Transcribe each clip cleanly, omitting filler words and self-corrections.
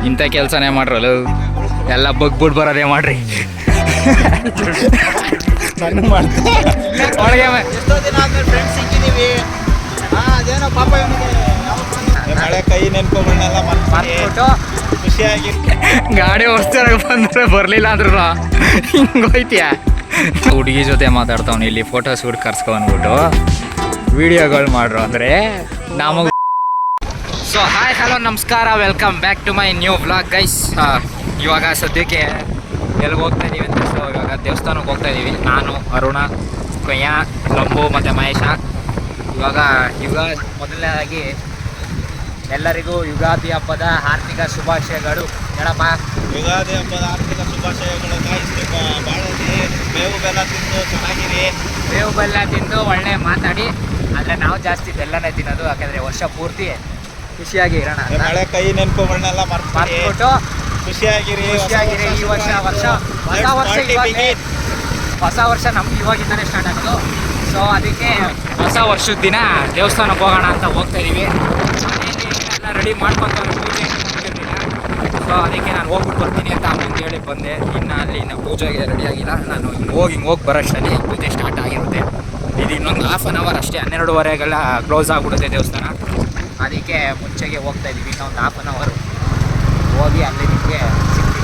ಇಂಥ ಕೆಲಸನೇ ಮಾಡ್ರಲ್ಲ ಎಲ್ಲ ಬಗ್ಬಿಟ್ಟು ಬರೋದೇ ಮಾಡ್ರಿ. ನಾನು ಮಾಡ್ತೀನಿ ಒಳಗೆ ಎಷ್ಟೋ ದಿನ ಆದ್ಮೇಲೆ ಫ್ರೆಂಡ್ಸ್ ಸಿಕ್ಕಿದೀವಿ. ಅದೇನೋ ಪಾಪ ಇವನಿಗೆ ಹಳೆ ಕೈ ನೆನ್ಪುಗಳನ್ನೆಲ್ಲ ಮರ್ತ್ಬಿಟ್ಟು ಖುಷಿಯಾಗಿ ಗಾಡಿ ಓಡಿಸ್ತಾರ ಬಂದ್ರೆ ಬರಲಿಲ್ಲ ಅಂದ್ರೂ ಹಿಂಗೋಯ್ತೀಯ. ಹುಡುಗಿ ಜೊತೆ ಮಾತಾಡ್ತಾವ್ನು ಇಲ್ಲಿ ಫೋಟೋ ಶೂಟ್ ಕರ್ಸ್ಕೊಂಡ್ಬಿಟ್ಟು ವಿಡಿಯೋಗಳು ಮಾಡ್ರು ಅಂದರೆ ನಮಗೆ. ಸೊ ಹಾಯ್ ಹಲೋ ನಮಸ್ಕಾರ, welcome back to my new vlog guys. ಇವಾಗ ಸದ್ಯಕ್ಕೆ ಎಲ್ಲಿಗೆ ಹೋಗ್ತಾ ಇದ್ದೀವಿ ಅಂತ, ಸೊ ಇವಾಗ ದೇವಸ್ಥಾನಕ್ಕೆ ಹೋಗ್ತಾ ಇದ್ದೀವಿ. ನಾನು, ಅರುಣ, ಕೊಯ್ಯ, ಲಂಬು ಮತ್ತು ಮಹೇಶ. ಇವಾಗ ಮೊದಲನೇದಾಗಿ ಎಲ್ಲರಿಗೂ ಯುಗಾದಿ ಹಬ್ಬದ ಆರ್ಥಿಕ ಶುಭಾಶಯಗಳು. ಹೇಳಪ್ಪ. ಯುಗಾದಿ ಹಬ್ಬದ ಆರ್ಥಿಕ ಶುಭಾಶಯಗಳು. ಬಾಳಲ್ಲಿ ಬೇವು ಬೆಲ್ಲ ತಿಂದು ಚೆನ್ನಾಗಿರಿ. ಬೇವು ಬೆಲ್ಲ ತಿಂದು ಒಳ್ಳೆ ಮಾತಾಡಿ. ಆದರೆ ನಾವು ಜಾಸ್ತಿ ಬೆಲ್ಲನೇ ತಿನ್ನೋದು, ಯಾಕಂದರೆ ವರ್ಷ ಪೂರ್ತಿ ಖುಷಿಯಾಗಿ ಇರೋಣ. ಹಳೆ ಕೈ ನೆನ್ಪುಗಳನ್ನೆಲ್ಲ ಮರ್ತ್ಬಿಟ್ಟು ಖುಷಿಯಾಗಿರಿ. ಈ ವರ್ಷ ಹೊಸ ವರ್ಷ ನಮ್ಗೆ ಇವಾಗಿಂದನೇ ಸ್ಟಾರ್ಟ್ ಆಗೋದು. ಸೊ ಅದಕ್ಕೆ ಹೊಸ ವರ್ಷದ ದಿನ ದೇವಸ್ಥಾನಕ್ಕೆ ಹೋಗೋಣ ಅಂತ ಹೋಗ್ತಾ ಇದ್ದೀವಿ. ಎಲ್ಲ ರೆಡಿ ಮಾಡ್ಕೊತಾರೆ, ಪೂಜೆ ದಿನ. ಸೊ ಅದಕ್ಕೆ ನಾನು ಹೋಗ್ಬಿಟ್ಟು ಬರ್ತೀನಿ ಅಂತ ಅಮ್ಮಂಗೆ ಹೇಳಿ ಬಂದೆ. ಇನ್ನು ಪೂಜೆಗೆ ರೆಡಿ ಆಗಿಲ್ಲ. ನಾನು ಹೋಗಿ ಬರೋಷ್ಟರಲ್ಲಿ ಪೂಜೆ ಸ್ಟಾರ್ಟ್ ಆಗಿರುತ್ತೆ. ಇದು ಇನ್ನೊಂದು ಹಾಫ್ ಆನ್ ಅವರ್ ಅಷ್ಟೇ, 12:30ಗೆಲ್ಲ ಕ್ಲೋಸ್ ಆಗಿಬಿಡುತ್ತೆ ದೇವಸ್ಥಾನ. ಅದಕ್ಕೆ ಮುಂಚೆಗೆ ಹೋಗ್ತಾ ಇದ್ದೀವಿ. ಇನ್ನೊಂದು ಹಾಫ್ ಆನ್ ಅವರ್ ಹೋಗಿ ಅಲ್ಲಿ ನಿಮಗೆ ಸಿಗ್ತೀವಿ.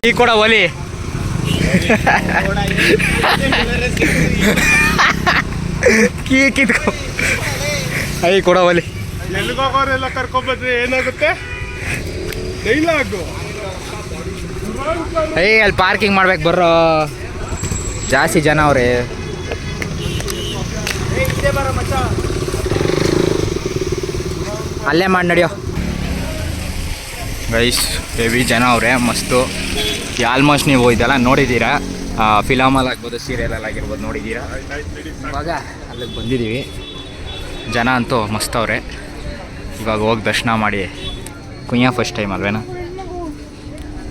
ಈ ಕೂಡ ಒಲಿ ಕಿತ್ಕೊ ಐ ಕೂಡ ಒಲಿ. ಎಲ್ಲಿಗೋಗೋರೆಲ್ಲ ಕರ್ಕೊಂಡ್ಬಂದ್ರೆ ಏನಾಗುತ್ತೆ? ಡೈಲಾಗು ಅಲ್ಲಿ ಪಾರ್ಕಿಂಗ್ ಮಾಡ್ಬೇಕು ಬರ್ರೋ, ಜಾಸ್ತಿ ಜನ ಅವ್ರೆ. ಅಲ್ಲೇ ಮಾಡಿ ನಡಿಯೋ ಗೈಸ್. ಹೆವಿ ಜನ ಅವರೇ, ಮಸ್ತು. ಆಲ್ಮೋಸ್ಟ್ ನೀವು ಇದೆಲ್ಲ ನೋಡಿದ್ದೀರಾ, ಫಿಲಮಲ್ಲಿ ಆಗ್ಬೋದು, ಸೀರಿಯಲಲ್ಲಿ ಆಗಿರ್ಬೋದು, ನೋಡಿದ್ದೀರಾ. ಇವಾಗ ಅಲ್ಲಿಗೆ ಬಂದಿದ್ದೀವಿ. ಜನ ಅಂತೂ ಮಸ್ತ್ ಅವ್ರೆ. ಇವಾಗ ಹೋಗಿ ದರ್ಶನ ಮಾಡಿ ಕುಯ್ಯ ಫಸ್ಟ್ ಟೈಮ್ ಅಲ್ವೇನಾ?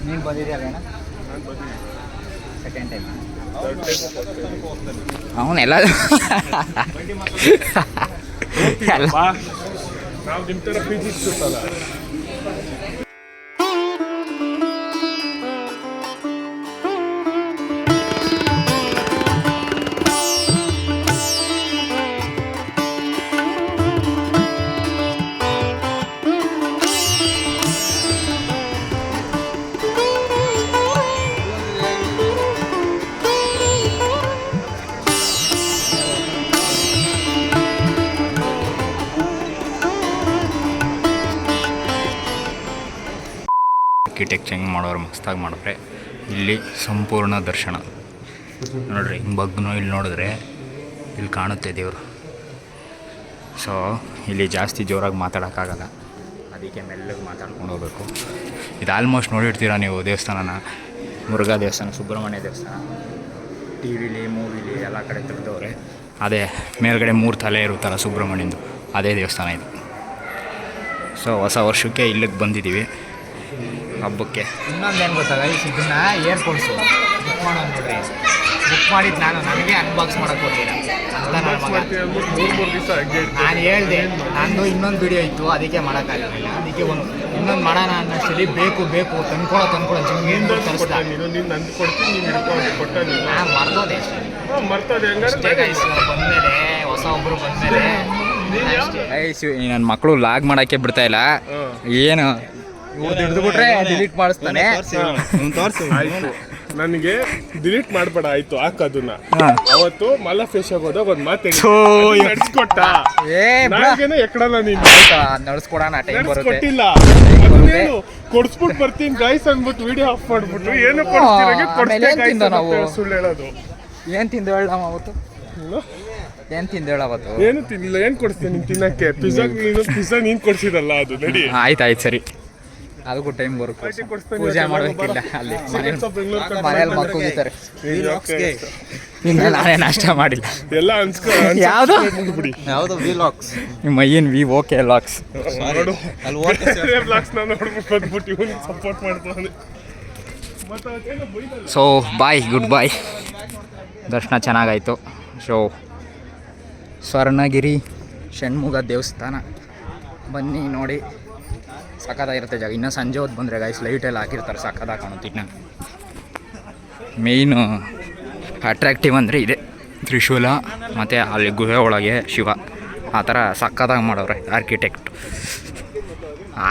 ನೀನು ಬಂದಿದ್ದೀಯಲ್ವೇನಾ? Second time. ಅವನೆಲ್ಲ ನಾವು ನಿಮ್ಮ ಥರ ಪ್ರೀತಿಸ್ತಲ್ಲ. ಆರ್ಕಿಟೆಕ್ಚರಿಂಗ್ ಮಾಡೋರು ಮಸ್ತಾಗಿ ಮಾಡಿದ್ರೆ. ಇಲ್ಲಿ ಸಂಪೂರ್ಣ ದರ್ಶನ ನೋಡ್ರಿ, ಬಗ್ಗು ಇಲ್ಲಿ ನೋಡಿದ್ರೆ ಇಲ್ಲಿ ಕಾಣುತ್ತೆ ದೇವರು. ಸೊ ಇಲ್ಲಿ ಜಾಸ್ತಿ ಜೋರಾಗಿ ಮಾತಾಡೋಕ್ಕಾಗಲ್ಲ, ಅದಕ್ಕೆ ಮೆಲ್ಲಗೆ ಮಾತಾಡ್ಕೊಂಡು ಹೋಗ್ಬೇಕು. ಇದು ಆಲ್ಮೋಸ್ಟ್ ನೋಡಿರ್ತೀರ ನೀವು ದೇವಸ್ಥಾನನ, ಮುರುಘಾ ದೇವಸ್ಥಾನ, ಸುಬ್ರಹ್ಮಣ್ಯ ದೇವಸ್ಥಾನ. ಟಿ ವಿಲಿ, ಮೂವಿಲಿ ಎಲ್ಲ ಕಡೆ ತೆಗೆದವ್ರೆ. ಅದೇ ಮೇಲ್ಗಡೆ 3 ತಲೆ ಇರುತ್ತಲ್ಲ ಸುಬ್ರಹ್ಮಣ್ಯಂದು, ಅದೇ ದೇವಸ್ಥಾನ ಇದು. ಸೊ ಹೊಸ ವರ್ಷಕ್ಕೆ ಇಲ್ಲಿಗೆ ಬಂದಿದ್ದೀವಿ ಹಬ್ಬಕ್ಕೆ. ಇನ್ನೊಂದೇನು ಗೊತ್ತಾಗ, ಇದನ್ನ ಏರ್ಪೋರ್ಟ್ಸು ಬುಕ್ ಮಾಡೋದು ನೋಡ್ರಿ. ಬುಕ್ ಮಾಡಿದ್ದು ನನಗೆ ಅನ್ಬಾಕ್ಸ್ ಮಾಡೋಕ್ಕೆ ಕೊಟ್ಟಿಲ್ಲ ಅಂತ ನಾನು ಹೇಳಿದೆ. ನಂದು ಇನ್ನೊಂದು ವಿಡಿಯೋ ಇತ್ತು, ಅದಕ್ಕೆ ಮಾಡೋಕ್ಕಾಗಲಿಲ್ಲ. ಅದಕ್ಕೆ ಇನ್ನೊಂದು ಮಾಡೋಣ ಅನ್ನೋಷ್ಟರಲ್ಲಿ ಬೇಕು ತಂದ್ಕೊಳ್ಳೋ ಜಿಂಗಿಂದು ತರಿಸ್ತಾ ನಾನು ಮರ್ತೋದೆ ಬಂದಮೇಲೆ, ಹೊಸ ಒಬ್ಬರು ಬಂದಮೇಲೆ. ನನ್ನ ಮಕ್ಕಳು ಲಾಗ್ ಮಾಡೋಕ್ಕೆ ಬಿಡ್ತಾ ಇಲ್ಲ. ಏನು ಹಿಡಿದ್ಬಿಟ್ರೆ ಡಿಲೀಟ್ ಮಾಡಿಸ್ತಾನೆ. ಆಯ್ತು, ನನಗೆ ಡಿಲೀಟ್ ಮಾಡ್ಬೇಡ ಆಯ್ತು, ಹಾಕೋದನ್ನ. ಅವತ್ತು ಮಲಫೇಶಾಗ ಹೋದಾಗ ಒಂದು ಮಾತು ನಡ್ಸ್ಕೊಟ್ಟ. ಎಕ್ಕಡಲ್ಲ ನೀನು ನಡ್ಸ್ಕೊಡೋಣ, ಟೈಮ್ ಬರುತ್ತೆ. ಕೊಟ್ಟಿಲ್ಲ, ಕೊಡ್ಸ್ಬಿಟ್ಟು ಬರ್ತೀನಿ ಗೈಸ್ ಅಂದ್ಬಿಟ್ಟು ವಿಡಿಯೋ ಆಫ್ ಮಾಡ್ಬಿಟ್ಟು ಏನು ಸುಳ್ಳು ಹೇಳೋದು. ಏನ್ ತಿಂದು ಹೇಳ ಅವತ್ತು? ಏನ್ ತಿಂದು ಹೇಳ ಅವತ್ತು? ಏನು ತಿನ್ನಿಲ್ಲ. ಏನ್ ಕೊಡಿಸ್ತೀನಿ ನೀನು ತಿನ್ನಕ್ಕೆ? ಪಿಜ್ಜಾ ನೀನ್ ಕೊಡ್ಸಿದಲ್ಲ, ಅದು ನಡಿ. ಆಯ್ತು ಸರಿ, ಅದಕ್ಕೂ ಟೈಮ್ ಬರುತ್ತೆ. ಪೂಜೆ ಮಾಡಬೇಕಿಲ್ಲ, ಅಲ್ಲಿ ಮನೇಲಿ ಮಕ್ಕಳಿದ್ದಾರೆ. ನಾನೇ ನಾಷ್ಟ ಮಾಡಿಲ್ಲ. ಎಲ್ಲ ಯಾವುದು ವಿಲಾಗ್ಸ್, ನಿಮ್ಮ ಏನು ಓಕೆ ಲಾಕ್ಸ್ ನೋಡ್ಬಿಟ್ಟು ಬಂದ್ಬಿಟ್ಟು ಇವನು ಸಪೋರ್ಟ್ ಮಾಡ್ತಾನೆ. ಸೊ ಬಾಯ್, ಗುಡ್ ಬಾಯ್. ದರ್ಶನ ಚೆನ್ನಾಗಾಯಿತು. ಸೊ ಸ್ವರ್ಣಗಿರಿ ಷಣ್ಮುಖ ದೇವಸ್ಥಾನ ಬನ್ನಿ ನೋಡಿ, ಸಖತ್ತಾಗಿರುತ್ತೆ ಜಾಗ. ಇನ್ನು ಸಂಜೆ ಹೊತ್ತು ಬಂದರೆ ಗೈಸ್ ಲೈಟೆಲ್ಲ ಹಾಕಿರ್ತಾರೆ, ಸಖತ್ತಾಗಿ ಕಾಣುತ್ತೆ. ಇನ್ನು ಮೇಯ್ನು ಅಟ್ರಾಕ್ಟಿವ್ ಅಂದರೆ ಇದೆ ತ್ರಿಶೂಲ ಮತ್ತು ಅಲ್ಲಿ ಗುಹೆ ಒಳಗೆ ಶಿವ, ಆ ಥರ ಸಖತ್ತಾಗಿ ಮಾಡೋರೆ ಆರ್ಕಿಟೆಕ್ಟ್.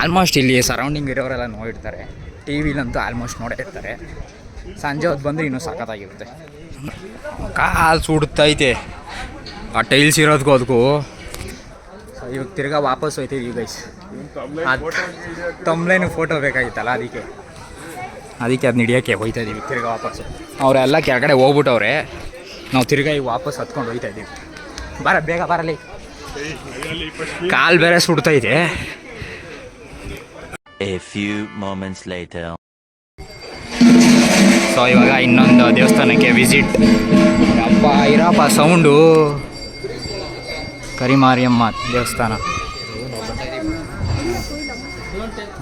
ಆಲ್ಮೋಸ್ಟ್ ಇಲ್ಲಿ ಸರೌಂಡಿಂಗ್ ಇರೋರೆಲ್ಲ ನೋಡಿರ್ತಾರೆ, ಟಿ ವಿಲಂತೂ ಆಲ್ಮೋಸ್ಟ್ ನೋಡೇ ಇರ್ತಾರೆ. ಸಂಜೆ ಹೊತ್ತು ಬಂದರೆ ಇನ್ನೂ ಸಖತ್ತಾಗಿರುತ್ತೆ. ಕಾಲು ಸುಡ್ತೈತೆ ಆ ಟೈಲ್ಸ್ ಇರೋದಕ್ಕೂ ಅದಕ್ಕೂ. ಇವಾಗ ತಿರ್ಗಾ ವಾಪಸ್ ಹೋಯ್ತೀವಿ ಗೈಸ್. ತಮ್ಲೇನು ಫೋಟೋ ಬೇಕಾಗಿತ್ತಲ್ಲ, ಅದಕ್ಕೆ ಅದನ್ನ ಹಿಡಿಯೋಕ್ಕೆ ಹೋಯ್ತಾ ಇದ್ದೀವಿ ತಿರ್ಗಾ ವಾಪಸ್ಸು. ಅವರೆಲ್ಲ ಕೆಳಗಡೆ ಹೋಗ್ಬಿಟ್ಟವ್ರೆ, ನಾವು ತಿರ್ಗಾ ಈಗ ವಾಪಸ್ ಹತ್ಕೊಂಡು ಹೋಯ್ತಾ ಇದ್ದೀವಿ. ಬೇಗ ಬರಲಿ, ಕಾಲು ಬೇರೆ ಸುಡ್ತೈತೆ. A few moments later. So ಇವಾಗ ಇನ್ನೊಂದು ದೇವಸ್ಥಾನಕ್ಕೆ ವಿಸಿಟ್. ಅಪ್ಪ ಇರಪ್ಪ ಸೌಂಡು. ಕರಿಮಾರಿಯಮ್ಮ ದೇವಸ್ಥಾನ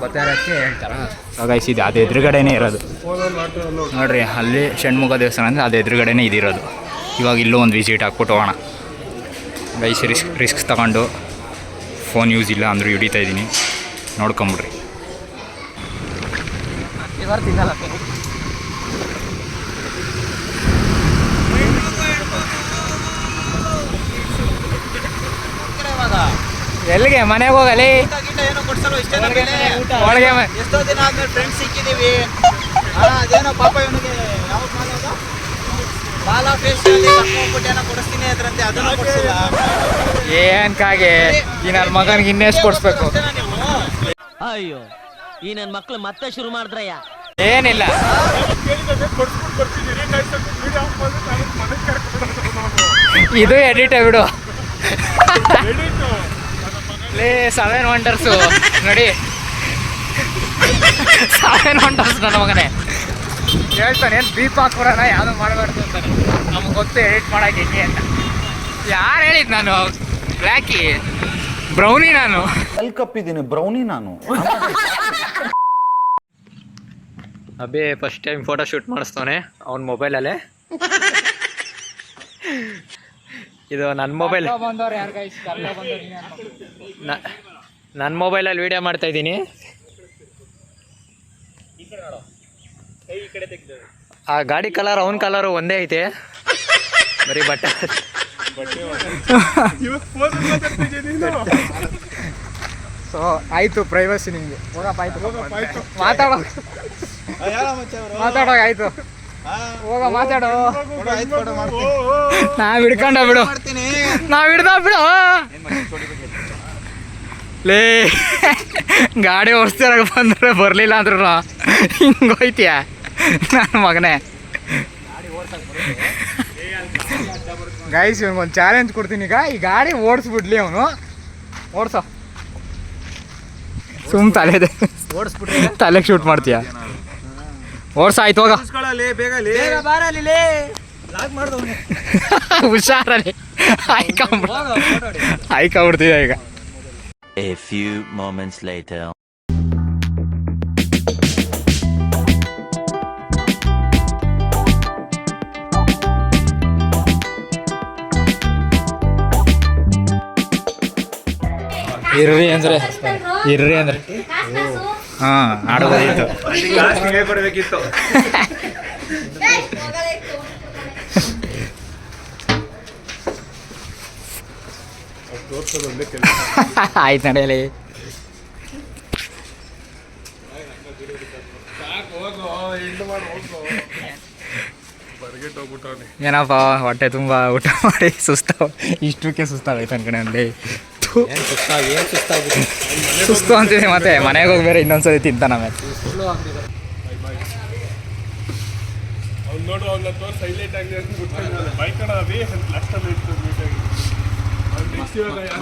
ಬರ್ತಾರಕ್ಕೆ ಹೇಳ್ತಾರ. ಗೈಸ್ ಇದು ಅದು ಎದುರುಗಡೆನೇ ಇರೋದು ನೋಡ್ರಿ, ಅಲ್ಲಿ ಷಣ್ಮುಖ ದೇವಸ್ಥಾನ ಅಂದರೆ ಅದು ಎದುರುಗಡೆನೇ ಇದಿರೋದು. ಇವಾಗ ಇಲ್ಲೂ ಒಂದು ವಿಸಿಟ್ ಹಾಕ್ಬಿಟ್ಟು ಹೋಗೋಣ ಗೈಸ್. ರಿಸ್ಕ್ ತಗೊಂಡು ಫೋನ್ ಯೂಸ್ ಇಲ್ಲ ಅಂದರೂ ಹಿಡಿತಾ ಇದ್ದೀನಿ, ನೋಡ್ಕೊಂಬಿಡ್ರಿ. ಎಲ್ಲಿಗೆ ಮನೆಗೆ ಹೋಗಲಿ, ಒಳಗೆ ಎಷ್ಟೋ ದಿನ ಆದ್ಮೇಲೆ ಫ್ರೆಂಡ್ಸ್ ಸಿಕ್ಕಿದೀವಿ. ಅದೇನೋ ಪಾಪ ಇವನಿಗೆ ಯಾವ್ದು ಮಾಡೋದು ಬಾಲ ಫೇಶಿಯಲ್ ಏನೋ ಕೊಡಿಸ್ತೀನಿ ಅದ್ರಂತೆ, ಅದನ್ನು ಕೊಡಿಸಿಲ್ಲ. ಏನ್ಕಾಗೆ ಈ ನನ್ನ ಮಗನಿಗೆ ಇನ್ನೆಷ್ಟು ಕೊಡಿಸ್ಬೇಕು? ಅಯ್ಯೋ ಈ ನನ್ನ ಮಕ್ಳು ಮತ್ತೆ ಶುರು ಮಾಡಿದ್ರಯ್ಯ. ಏನಿಲ್ಲ, ಇದು ಎಡಿಟ್ ಬಿಡು. ಲೇ 7 ವಂಡರ್ಸು ನೋಡಿ, 7 ವಂಡರ್ಸ್ ನನ್ನ ಮಗನೇ ಹೇಳ್ತಾನೆ. ಏನು ದೀಪ ಹಾಕ್ಬಿಡೋಣ, ಯಾವುದೂ ಮಾಡಬಾರ್ದು ಅಂತಾನೆ. ನಮ್ಗೆ ಗೊತ್ತು ಎಡಿಟ್ ಮಾಡೋಕೆ ಹೆಂಗೆ ಅಂತ. ಯಾರು ಹೇಳಿದ್ದು? ನಾನು ಬ್ಲ್ಯಾಕಿ ಬ್ರೌನಿ, ನಾನು ಕಪ್ಪಿದ್ದೀನಿ ಬ್ರೌನಿ ನಾನು. ಅಬೇ ಫಸ್ಟ್ ಟೈಮ್ ಫೋಟೋ ಶೂಟ್ ಮಾಡಿಸ್ತವನೆ ಅವ್ನ ಮೊಬೈಲಲ್ಲೇ. ಇದು ನನ್ನ ಮೊಬೈಲ್, ನನ್ನ ಮೊಬೈಲಲ್ಲಿ ವೀಡಿಯೋ ಮಾಡ್ತಾ ಇದ್ದೀನಿ. ಆ ಗಾಡಿ ಕಲರ್ ಅವನ ಕಲರು ಒಂದೇ ಐತೆ, ಬರೀ ಬಟ್ಟೆ. ಸೊ ಆಯಿತು, ಪ್ರೈವಸಿ ನಿಮಗೆ. ಹೋಗಪ್ಪ ಆಯಿತು, ಮಾತಾಡೋ ಆಯಿತು, ಹೋಗ ಮಾತಾಡೋ. ನಾವ್ ಹಿಡ್ಕೊಂಡ ಬಿಡು, ನಾವ್ ಹಿಡ್ದ ಬಿಡು. ಲೇ ಗಾಡಿ ಓಡಿಸ್ತಾರ ಬಂದ್ರೆ ಬರಲಿಲ್ಲ ಅಂದ್ರು ಹಿಂಗೋಯ್ತೀಯ ನನ್ನ ಮಗನೇ. ಗೈಸ್ ಇವ್ನಿಗೊಂದು ಚಾಲೆಂಜ್ ಕೊಡ್ತೀನಿ. ಈಗ ಈ ಗಾಡಿ ಓಡಿಸ್ಬಿಡ್ಲಿ ಅವನು, ಓಡಿಸೋ. ತಲೆದೆ ತಲೆಗೆ ಶೂಟ್ ಮಾಡ್ತೀಯ? ಓಡ್ಸ ಆಯ್ತು, ಹೋಗ ಹುಷಾರಲ್ಲಿ ಆಯ್ಕೊಂಡ್ಬಿಡ್ತೀಯ ಈಗ. A few moments later. ಇರ್ರಿ ಅಂದ್ರೆ ಹಾಂ ಆಡೋದಿತ್ತು. ಕೊಡಬೇಕಿತ್ತು. ಆಯ್ತು ನಡೆಯಲಿ. ಏನಪ್ಪ ಹೊಟ್ಟೆ ತುಂಬ ಊಟ ಮಾಡಿ ಇಷ್ಟಕ್ಕೆ ಸುಸ್ತಾಗೈತೆ ಅನ್ಕಣೆ ಅಲ್ಲಿ. ಸುಸ್ತು ಅಂತಿದೆ, ಮತ್ತೆ ಮನೆಗೆ ಹೋಗಿ ಬೇರೆ ಇನ್ನೊಂದ್ಸರಿ ತಿಂತಾನ. ಆಮೇಲೆ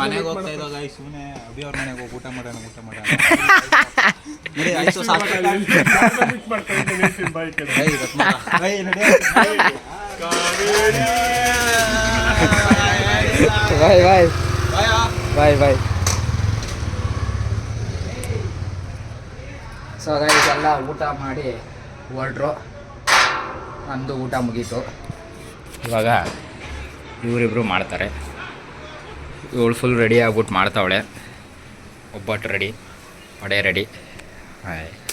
ಮನೆಗೆ ಹೋಗ್ತಾ ಇದ್ದಾಗ ಸುಮ್ಮನೆ ಅಭಿ ಅವ್ರ ಮನೆಗೆ ಹೋಗಿ ಊಟ ಮಾಡೋಣ. ಬಾಯ್ ಬಾಯ್ ಬಾಯ್ ಬಾಯ್. ಸೊ ಗೈಸ್ ಎಲ್ಲ ಊಟ ಮಾಡಿ ಹೊರಟ್ರು. ನಂದು ಊಟ ಮುಗೀತು. ಇವಾಗ ಇವರಿಬ್ಬರು ಮಾಡ್ತಾರೆ. ಇವಳು ಫುಲ್ ರೆಡಿ ಆಗ್ಬಿಟ್ಟು ಮಾಡ್ತಾವಳೆ. ಒಬ್ಬಟ್ಟು ರೆಡಿ, ವಡೆ ರೆಡಿ.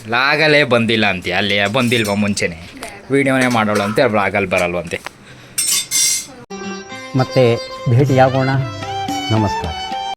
ಲಾಗಲ್ಲೇ ಬಂದಿಲ್ಲ ಅಂತೆ, ಅಲ್ಲಿ ಬಂದಿಲ್ವ ಮುಂಚೆನೇ ವೀಡಿಯೋನೇ ಮಾಡೋಳಂತೆ, ಬ್ಲಾಗಲ್ಲಿ ಬರಲ್ವಂತೆ. ಮತ್ತೆ ಭೇಟಿಯಾಗೋಣ. ನಮಸ್ಕಾರ.